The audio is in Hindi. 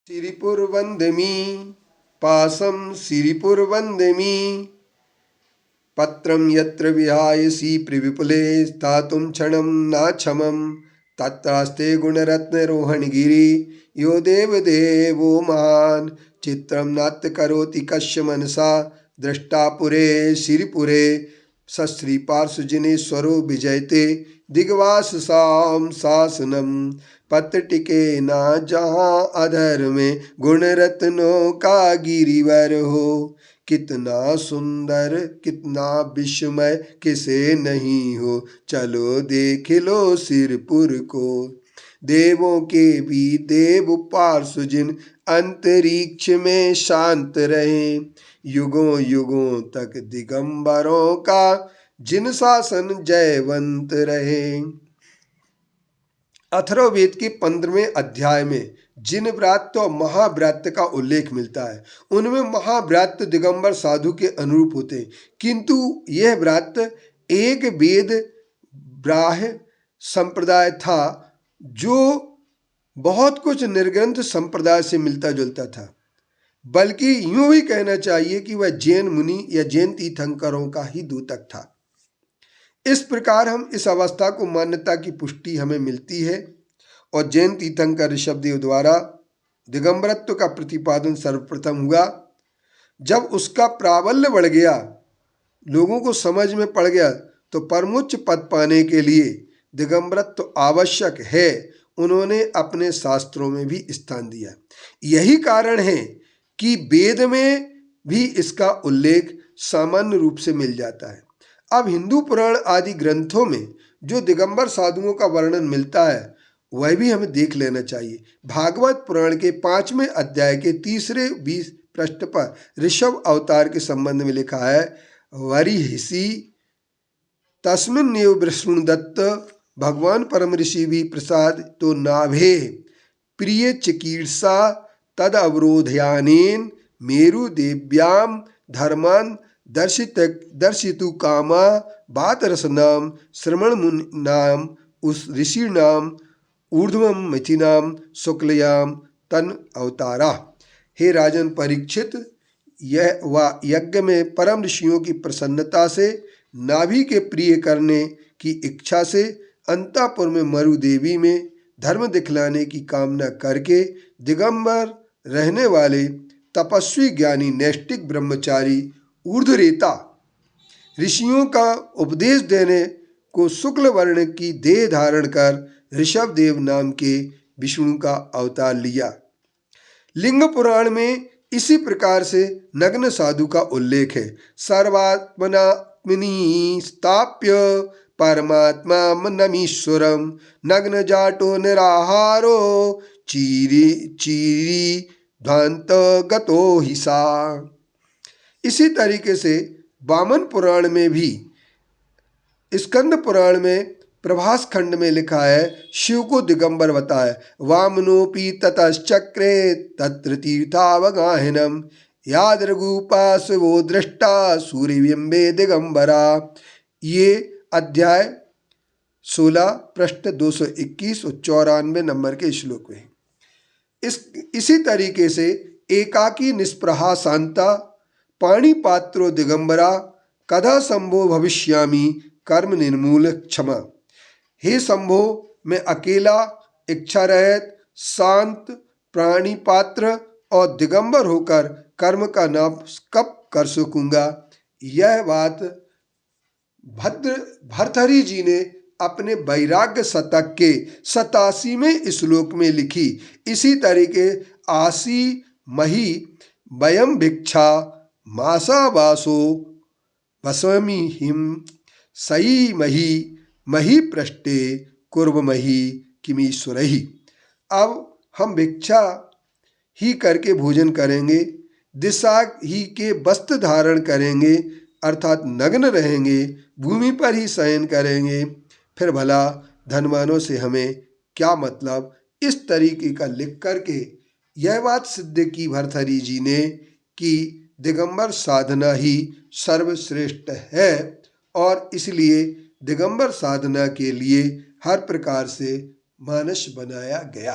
सिरिपुरवन्दमि पासं सिरिपुरवन्दमि पत्रं यत्र विहायसि प्रविपुले स्थातुं क्षणं नाक्षमं तत्रास्ते गुणरत्नरोहणगिरि यो देवदेवो महान् चित्रं नाट्य करोति कस्य मनसा द्रष्टापुरे सिरिपुरे सश्रीपार्श्वजनेश्वरो विजयते दिग्वासां शासनम पत्र टिके ना जहाँ अधर में गुण रत्नों का गिरिवर हो। कितना सुंदर कितना विस्मय किसे नहीं हो, चलो देख लो सिरपुर को। देवों के भी देव पार्श्वजन अंतरिक्ष में शांत रहे, युगों युगों तक दिगंबरों का जिन शासन जयवंत रहे। अथर्ववेद के 15वें अध्याय में जिन व्रात्य और महाव्रात्य का उल्लेख मिलता है, उनमें महाव्रात्य दिगंबर साधु के अनुरूप होते हैं, किंतु यह व्रात्य एक वेद ब्राह्य संप्रदाय था जो बहुत कुछ निर्ग्रंथ संप्रदाय से मिलता जुलता था, बल्कि यूं ही कहना चाहिए कि वह जैन मुनि या जैन तीर्थंकरों का ही दूतक था। इस प्रकार हम इस अवस्था को मान्यता की पुष्टि हमें मिलती है और जैन तीर्थंकर ऋषभदेव द्वारा दिगंबरत्व का प्रतिपादन सर्वप्रथम हुआ। जब उसका प्राबल्य बढ़ गया, लोगों को समझ में पड़ गया, तो परमोच्च पद पाने के लिए दिगंबरत्व आवश्यक है, उन्होंने अपने शास्त्रों में भी स्थान दिया। यही कारण है कि वेद में भी इसका उल्लेख सामान्य रूप से मिल जाता है। अब हिंदू पुराण आदि ग्रंथों में जो दिगंबर साधुओं का वर्णन मिलता है वह भी हमें देख लेना चाहिए। भागवत पुराण के 5वें अध्याय के 3रे 20 पृष्ठ पर ऋषभ अवतार के संबंध में लिखा है, वरिहिषि तस्मिन्नेव विष्णुदत्त भगवान परम ऋषि भी प्रसाद तो नाभे प्रिय चिकीर्षा तद अवरोधयानेन मेरु देव्याम धर्मान दर्शितु कामा बात रसनाम श्रवण मुनाम उस ऋषि नाम ऊर्ध्वम मिथिनाम शुक्लयाम तन अवतारा। हे राजन परीक्षित, यह वह यज्ञ में परम ऋषियों की प्रसन्नता से नाभि के प्रिय करने की इच्छा से अंतापुर में मरु देवी में धर्म दिखलाने की कामना करके दिगंबर रहने वाले तपस्वी ज्ञानी नैष्टिक ब्रह्मचारी ऊर्ध्वरेता ऋषियों का उपदेश देने को शुक्ल वर्ण की देह धारण कर ऋषभदेव नाम के विष्णु का अवतार लिया। लिंग पुराण में इसी प्रकार से नग्न साधु का उल्लेख है। सर्वात्मनात्मनि स्थाप्य परमात्मा नमीश्वरम नग्न जाटो निराहारो चीरी ध्वांत गतो हिसा। इसी तरीके से वामन पुराण में भी, स्कंद पुराण में प्रभास खंड में लिखा है, शिव को दिगंबर बताए, वामनोपि ततश्चक्रे तत्र तीर्थावगाहिनम यादृगुपासवो दृष्टा सूर्यबिंबे दिगंबरा। ये अध्याय 16 पृष्ठ 221 और 94 नंबर के श्लोक में। इसी तरीके से एकाकी निष्प्रहा शांता पाणिपात्रो दिगंबरा कदा संभो भविष्यामि कर्म निर्मूल क्षमा। हे शंभो, मैं अकेला इच्छा रहित शांत प्राणिपात्र और दिगंबर होकर कर्म का नाश कब कर सकूंगा। यह बात भर्तृहरि जी ने अपने वैराग्य शतक के 87वें श्लोक में लिखी। इसी तरीके आसी मही वयम भिक्षा मासा वासो वस्वमी हिम सई मही पृष्ठे कुर्वमहि किमीश्वरहि। अब हम भिक्षा ही करके भोजन करेंगे, दिशा ही के वस्त्र धारण करेंगे, अर्थात नग्न रहेंगे, भूमि पर ही शयन करेंगे, फिर भला धनवानों से हमें क्या मतलब। इस तरीके का लिख करके यह बात सिद्ध की भर्तृहरि जी ने कि दिगंबर साधना ही सर्वश्रेष्ठ है और इसलिए दिगंबर साधना के लिए हर प्रकार से मानस बनाया गया।